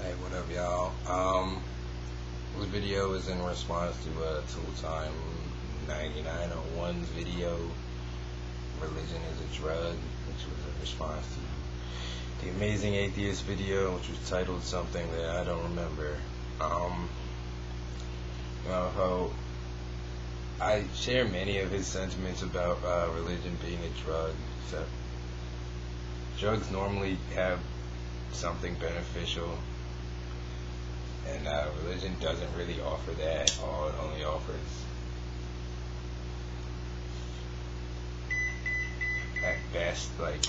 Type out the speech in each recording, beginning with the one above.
Hey, what up, y'all? This video is in response to Tooltime 9901's video, Religion is a Drug, which was a response to the Amazing Atheist video, which was titled something that I don't remember. How I share many of his sentiments about religion being a drug, except drugs normally have something beneficial, and religion doesn't really offer that. All it only offers, at best, like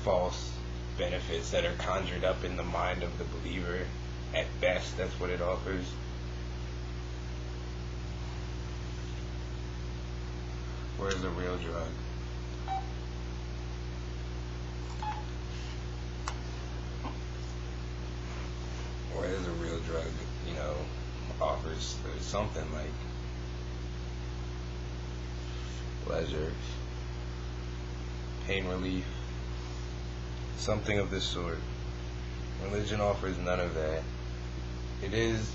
false benefits that are conjured up in the mind of the believer. At best, that's what it offers. Where's the real drug? Whereas a real drug, offers something like pleasure, pain relief, something of this sort. Religion offers none of that. It is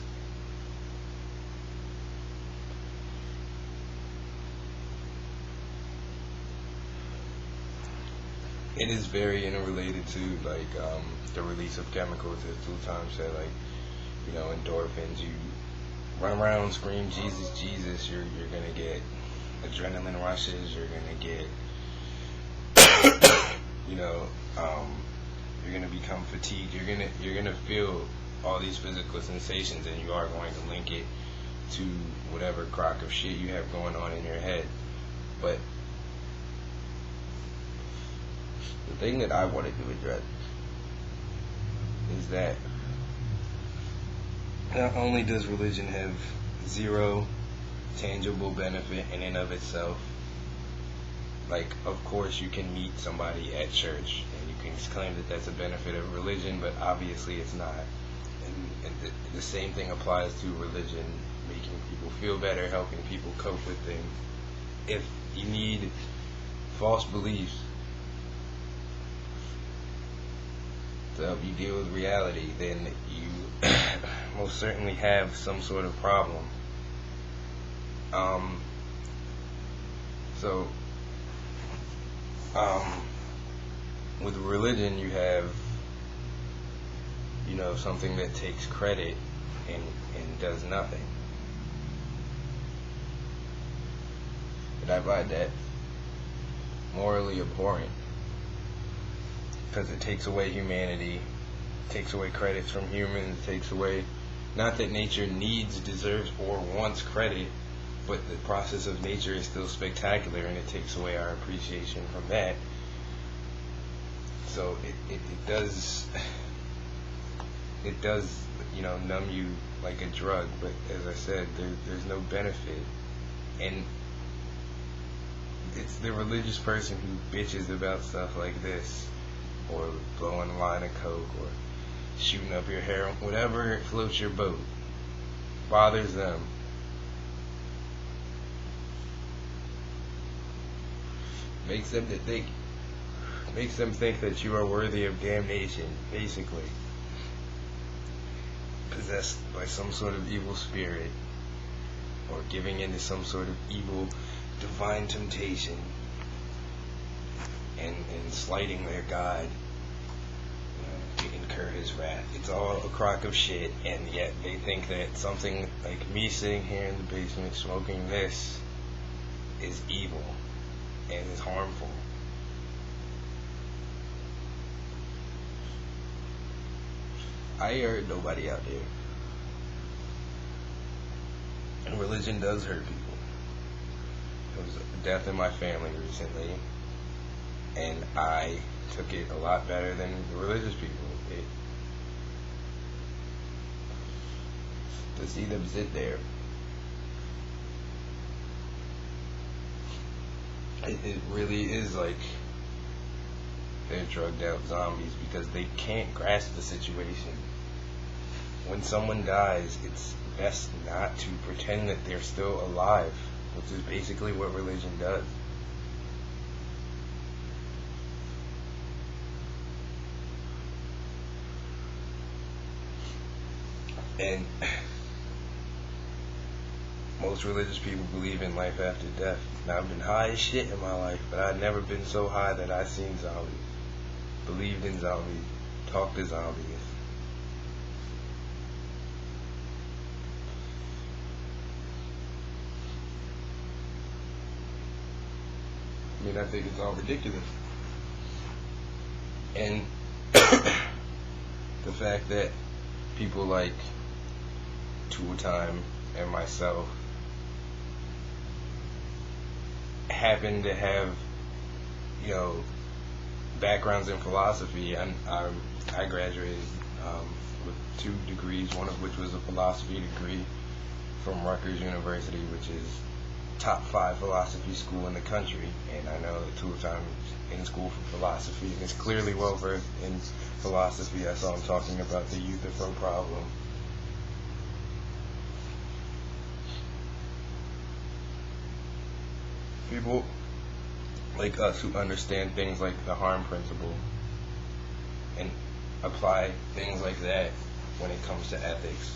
very interrelated to the release of chemicals, as Tooltime said, endorphins. You run around, scream Jesus, Jesus, you're gonna get adrenaline rushes, you're gonna get you're gonna become fatigued, you're gonna feel all these physical sensations, and you are going to link it to whatever crock of shit you have going on in your head. But the thing that I wanted to address is that not only does religion have zero tangible benefit in and of itself, of course you can meet somebody at church and you can claim that that's a benefit of religion, but obviously it's not. And the same thing applies to religion, making people feel better, helping people cope with things. If you need false beliefs to help you deal with reality, then you most certainly have some sort of problem. With religion, you have something that takes credit and does nothing. And I find that morally abhorrent, because it takes away humanity, takes away credits from humans, takes away, not that nature needs, deserves, or wants credit, but the process of nature is still spectacular, and it takes away our appreciation from that. So it does numb you like a drug, but as I said, there's no benefit. And it's the religious person who bitches about stuff like this, or blowing a line of coke, or shooting up your hair, whatever floats your boat, bothers them. Makes them think that you are worthy of damnation, basically. Possessed by some sort of evil spirit, or giving into some sort of evil divine temptation, and slighting their God to incur his wrath. It's all a crock of shit, and yet they think that something like me sitting here in the basement smoking this is evil and is harmful. I hurt nobody out there, and religion does hurt people. There was a death in my family recently, and I took it a lot better than the religious people. To see them sit there, it really is like they're drugged out zombies, because they can't grasp the situation. When someone dies, it's best not to pretend that they're still alive, which is basically what religion does. And most religious people believe in life after death. Now, I've been high as shit in my life, but I've never been so high that I've seen zombies, believed in zombies, talked to zombies. I mean, I think it's all ridiculous. And the fact that people like Tool Time and myself happen to have, backgrounds in philosophy. I graduated with 2 degrees, one of which was a philosophy degree from Rutgers University, which is top 5 philosophy school in the country. And I know that Tool Time is in school for philosophy and is clearly well versed in philosophy. I saw him talking about the Euthyphro problem. People like us who understand things like the harm principle and apply things like that when it comes to ethics.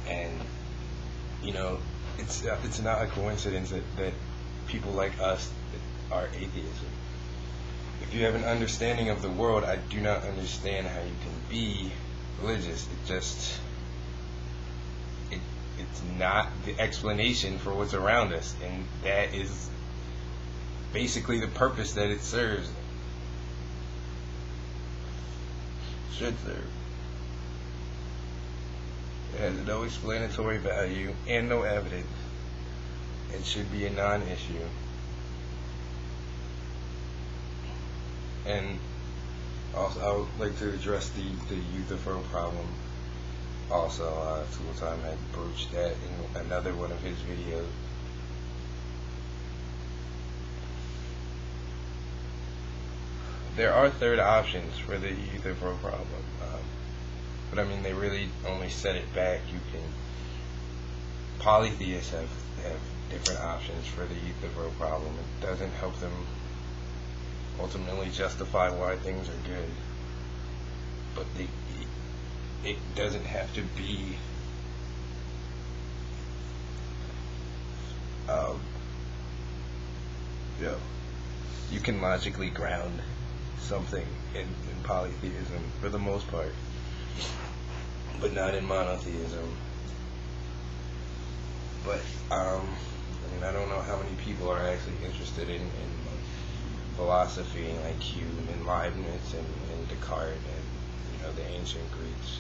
And it's not a coincidence that people like us are atheism. If you have an understanding of the world, I do not understand how you can be religious. It's not the explanation for what's around us, and that is basically the purpose that it serves. Should serve. It has no explanatory value and no evidence. It should be a non-issue. And also, I would like to address the Euthyphro problem. Also, Tool Time had broached that in another one of his videos. There are third options for the Euthyphro problem, but I mean, they really only set it back. Polytheists have different options for the Euthyphro problem. It doesn't help them ultimately justify why things are good, but it doesn't have to be you can logically ground something in polytheism for the most part, but not in monotheism. But I don't know how many people are actually interested in philosophy like Hume and Leibniz and Descartes and the ancient Greeks,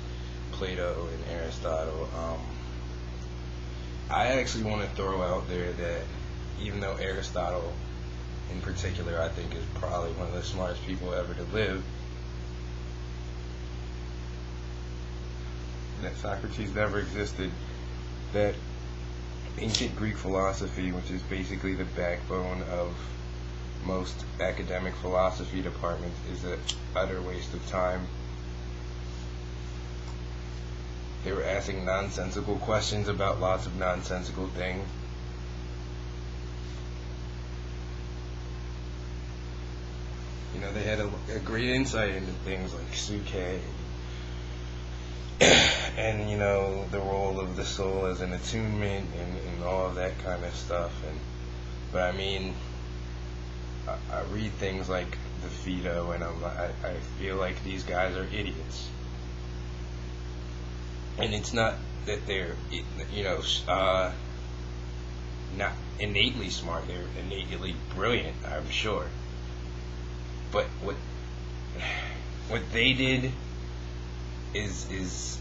Plato and Aristotle. I actually want to throw out there that even though Aristotle in particular I think is probably one of the smartest people ever to live, that Socrates never existed, that ancient Greek philosophy, which is basically the backbone of most academic philosophy departments, is an utter waste of time. They were asking nonsensical questions about lots of nonsensical things. They had a great insight into things like Suke and the role of the soul as an attunement and all of that kind of stuff. But I mean, I read things like the Phaedo, and I feel like these guys are idiots. And it's not that they're not innately smart; they're innately brilliant, I'm sure. But what they did is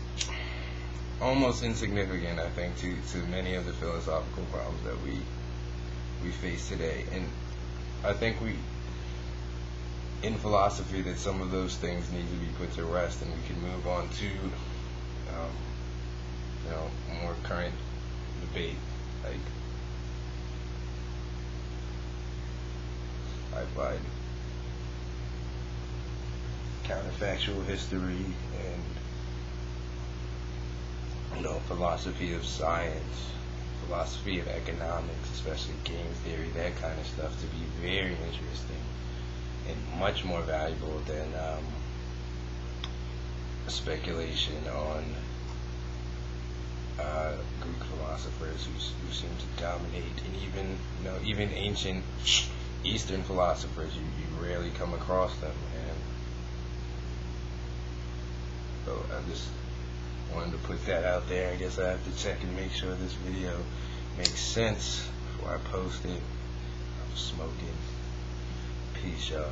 almost insignificant, I think, to many of the philosophical problems that we face today. And I think in philosophy, that some of those things need to be put to rest, and we can move on to more current debate, like I find counterfactual history and philosophy of science, philosophy of economics, especially game theory, that kind of stuff, to be very interesting and much more valuable than speculation on Greek philosophers who seem to dominate, and even ancient Eastern philosophers, you rarely come across them. And so I just wanted to put that out there. I guess I have to check and make sure this video makes sense before I post it. I'm smoking. Peace, y'all.